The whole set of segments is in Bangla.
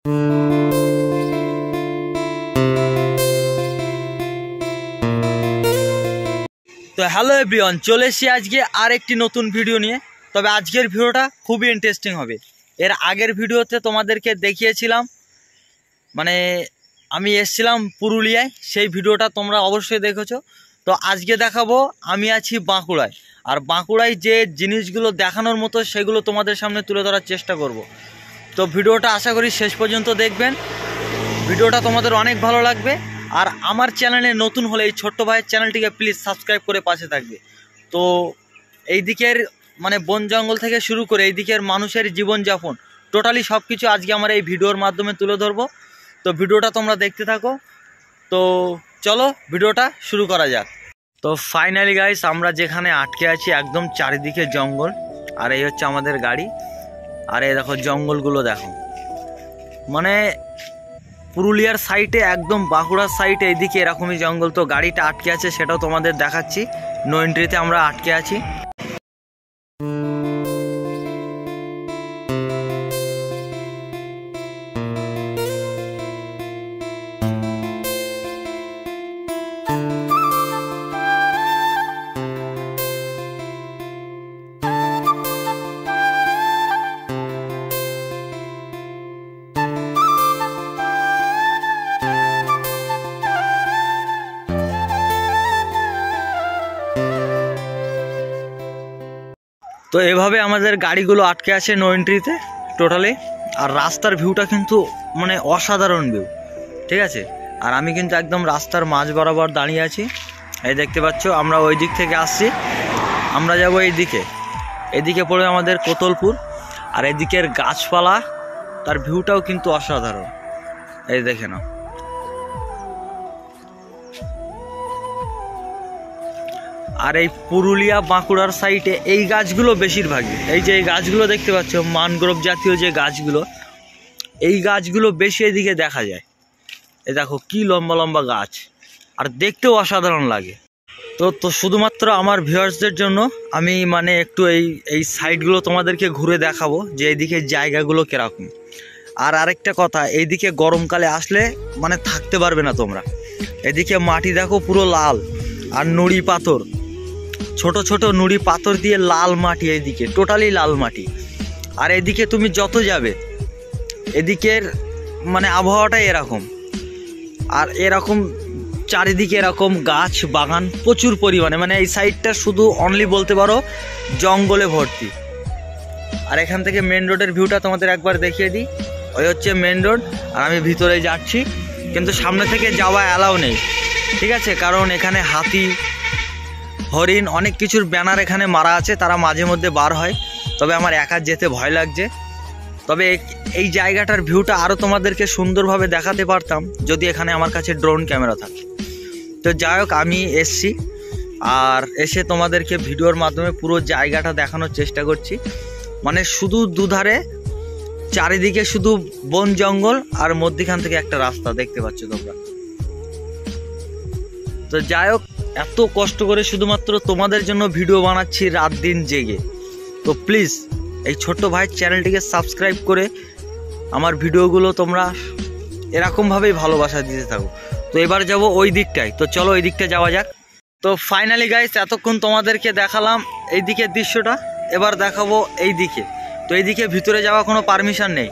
তো হ্যালো এভরিওয়ান, চলে এসেছি আজকে আর একটি নতুন ভিডিও নিয়ে। তবে আজকের ভিডিওটা খুবই ইন্টারেস্টিং হবে। এর আগের ভিডিওতে তোমাদেরকে দেখিয়েছিলাম, মানে আমি এসেছিলাম পুরুলিয়ায়, সেই ভিডিওটা তোমরা অবশ্যই দেখেছো। তো আজকে দেখাবো আমি আছি বাঁকুড়ায়, আর বাঁকুড়ায় যে জিনিসগুলো দেখানোর মতো সেগুলো তোমাদের সামনে তুলে ধরার চেষ্টা করব। তো ভিডিওটা আশা করি শেষ পর্যন্ত দেখবেন, ভিডিওটা তোমাদের অনেক ভালো লাগবে। আর আমার চ্যানেলে নতুন হলে এই ছোট্ট ভাইয়ের চ্যানেলটিকে প্লিজ সাবস্ক্রাইব করে পাশে থাকবে। তো এই দিকের মানে বন জঙ্গল থেকে শুরু করে এই দিকের মানুষের জীবনযাপন টোটালি সব কিছু আজকে আমার এই ভিডিওর মাধ্যমে তুলে ধরবো। তো ভিডিওটা তোমরা দেখতে থাকো। তো চলো ভিডিওটা শুরু করা যাক। তো ফাইনালি গাইস, আমরা যেখানে আটকে আছি একদম চারিদিকে জঙ্গল, আর এই হচ্ছে আমাদের গাড়ি। আর এই দেখো জঙ্গলগুলো দেখো, মানে পুরুলিয়ার সাইডে একদম বাঁকুড়ার সাইডে এইদিকে এরকমই জঙ্গল। তো গাড়িটা আটকে আছে, সেটাও তোমাদের দেখাচ্ছি। নো এন্ট্রিতে আমরা আটকে আছি। তো এভাবে আমাদের গাড়িগুলো আটকে আছে নো এন্ট্রিতে টোটালি। আর রাস্তার ভিউটা কিন্তু মানে অসাধারণ ভিউ, ঠিক আছে। আর আমি কিন্তু একদম রাস্তার মাঝ বরাবর দাঁড়িয়ে আছি। এই দেখতে পাচ্ছ, আমরা ওই দিক থেকে আসছি, আমরা যাব এই দিকে। এদিকে পড়ে আমাদের কোতলপুর, আর এদিকের গাছপালা তার ভিউটাও কিন্তু অসাধারণ। এই দেখে নাও। আর এই পুরুলিয়া বাঁকুড়ার সাইডে এই গাছগুলো বেশিরভাগই, এই যে এই গাছগুলো দেখতে পাচ্ছ ম্যানগ্রোভ জাতীয় যে গাছগুলো, এই গাছগুলো বেশি এদিকে দেখা যায়। এই দেখো কি লম্বা লম্বা গাছ, আর দেখতেও অসাধারণ লাগে। তো শুধুমাত্র আমার ভিউয়ার্সদের জন্য আমি মানে একটু এই সাইডগুলো তোমাদেরকে ঘুরে দেখাবো যে এইদিকে জায়গাগুলো কীরকম। আর আরেকটা কথা, এইদিকে গরমকালে আসলে মানে থাকতে পারবে না তোমরা। এদিকে মাটি দেখো পুরো লাল, আর নুড়ি পাথর, ছোট ছোট নুড়ি পাথর দিয়ে লাল মাটি, এইদিকে টোটালি লাল মাটি। আর এদিকে তুমি যত যাবে এদিকের মানে আবহাওয়াটাই এরকম। আর এরকম চারিদিকে এরকম গাছ বাগান প্রচুর পরিমাণে, মানে এই সাইডটা শুধু অনলি বলতে পারো জঙ্গলে ভর্তি। আর এখান থেকে মেন রোডের ভিউটা তোমাদের একবার দেখিয়ে দিই। ওই হচ্ছে মেন রোড, আর আমি ভিতরে যাচ্ছি, কিন্তু সামনে থেকে যাওয়া অ্যালাউ নেই, ঠিক আছে। কারণ এখানে হাতি, হরিণ, অনেক কিছুর ব্যানার এখানে মারা আছে, তারা মাঝে মধ্যে বার হয়। তবে আমার একা যেতে ভয় লাগছে। তবে এই জায়গাটার ভিউটা আরও তোমাদেরকে সুন্দরভাবে দেখাতে পারতাম যদি এখানে আমার কাছে ড্রোন ক্যামেরা থাকে। তো যাই হোক, আমি এসছি, আর এসে তোমাদেরকে ভিডিওর মাধ্যমে পুরো জায়গাটা দেখানোর চেষ্টা করছি। মানে শুধু দুধারে চারিদিকে শুধু বন জঙ্গল, আর মধ্যখান থেকে একটা রাস্তা দেখতে পাচ্ছ তোমরা। তো যাই হোক, এত কষ্ট করে শুধুমাত্র তোমাদের জন্য ভিডিও বানাচ্ছি রাত দিন জেগে। তো প্লিজ এই ছোট্ট ভাইয়ের চ্যানেলটিকে সাবস্ক্রাইব করে আমার ভিডিওগুলো তোমরা এরকমভাবেই ভালোবাসা দিতে থাকো। তো এবার যাব ওই দিকটায়, তো চলো ওই দিকটা যাওয়া যাক। তো ফাইনালি গাইস, এতক্ষণ তোমাদেরকে দেখালাম এই দিকের দৃশ্যটা, এবার দেখাবো এই দিকে। তো এইদিকে ভিতরে যাওয়া কোনো পারমিশন নেই।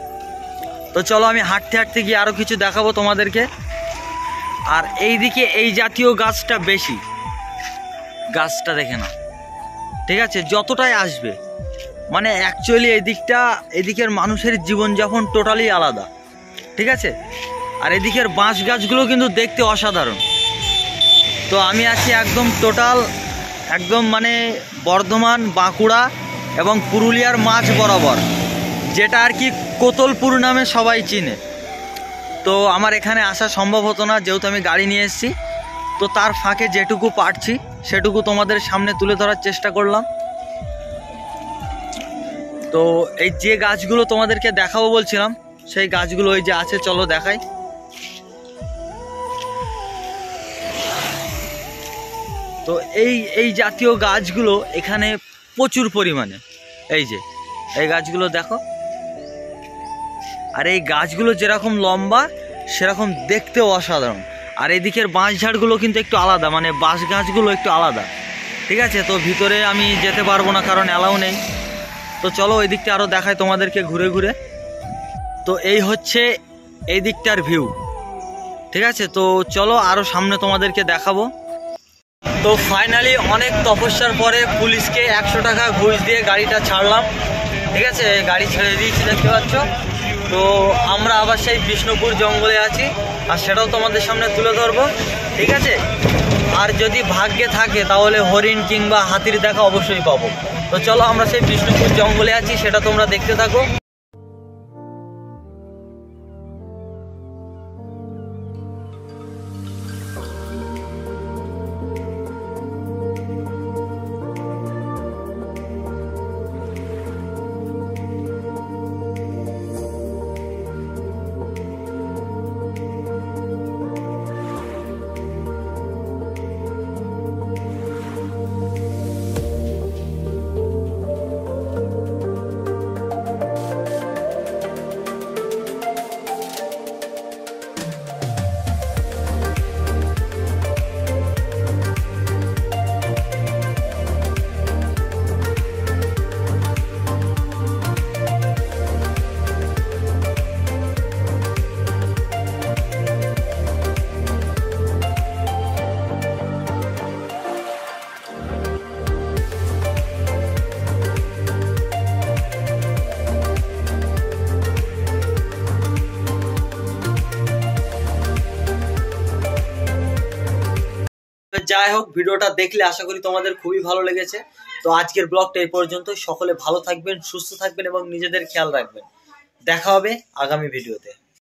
তো চলো আমি হাঁটতে হাঁটতে গিয়ে আরও কিছু দেখাবো তোমাদেরকে। আর এই দিকে এই জাতীয় গাছটা বেশি, গাছটা দেখে না, ঠিক আছে, যতটাই আসবে। মানে অ্যাকচুয়ালি এদিকের মানুষের জীবনযাপন টোটালি আলাদা, ঠিক আছে। আর এদিকের বাঁশ গাছগুলো কিন্তু দেখতে অসাধারণ। তো আমি আছি একদম মানে বর্ধমান, বাঁকুড়া এবং পুরুলিয়ার মাঝ বরাবর, যেটা আর কি কোতলপুর নামে সবাই চিনে। তো আমার এখানে আসা সম্ভব হতো না, যেহেতু আমি গাড়ি নিয়ে এসেছি। তো তার ফাঁকে যেটুকু পারছি সেটুকু তোমাদের সামনে তুলে ধরার চেষ্টা করলাম। তো এই যে গাছগুলো তোমাদেরকে দেখাবো বলছিলাম, সেই গাছগুলো ওই যে আছে, চলো দেখাই। তো এই জাতীয় গাছগুলো এখানে প্রচুর পরিমাণে, এই যে এই গাছগুলো দেখো। আর এই গাছগুলো যেরকম লম্বা সেরকম দেখতেও অসাধারণ। আর এদিকের বাঁশ ঝাড়গুলো কিন্তু একটু আলাদা, মানে বাঁশ গাছগুলো একটু আলাদা। ঠিক আছে, তো ভিতরে আমি যেতে পারবো না কারণ অ্যালাউ নেই। তো চলো ওই দিকটা আরও দেখাই তোমাদেরকে ঘুরে ঘুরে। তো এই হচ্ছে এই দিকটার ভিউ। ঠিক আছে, তো চলো আরও সামনে তোমাদেরকে দেখাবো। তো ফাইনালি অনেক তপস্যার পরে পুলিশকে 100 টাকা ঘুষ দিয়ে গাড়িটা ছাড়লাম। ঠিক আছে, গাড়ি ছেড়ে দিয়েছি দেখতে পাচ্ছ। তো আমরা আবার সেই বিষ্ণুপুর জঙ্গলে আছি, আর সেটাও তোমাদের সামনে তুলে ধরবো। ঠিক আছে, আর যদি ভাগ্যে থাকে তাহলে হরিণ কিংবা হাতির দেখা অবশ্যই পাবো। তো চলো আমরা সেই বিষ্ণুপুর জঙ্গলে আছি, সেটা তোমরা দেখতে থাকো। যাই হোক, ভিডিওটা দেখলে আশা করি তোমাদের খুবই ভালো লেগেছে। তো আজকের ব্লগটা এই পর্যন্ত। সকলে ভালো থাকবেন, সুস্থ থাকবেন এবং নিজেদের খেয়াল রাখবেন। দেখা হবে আগামী ভিডিওতে।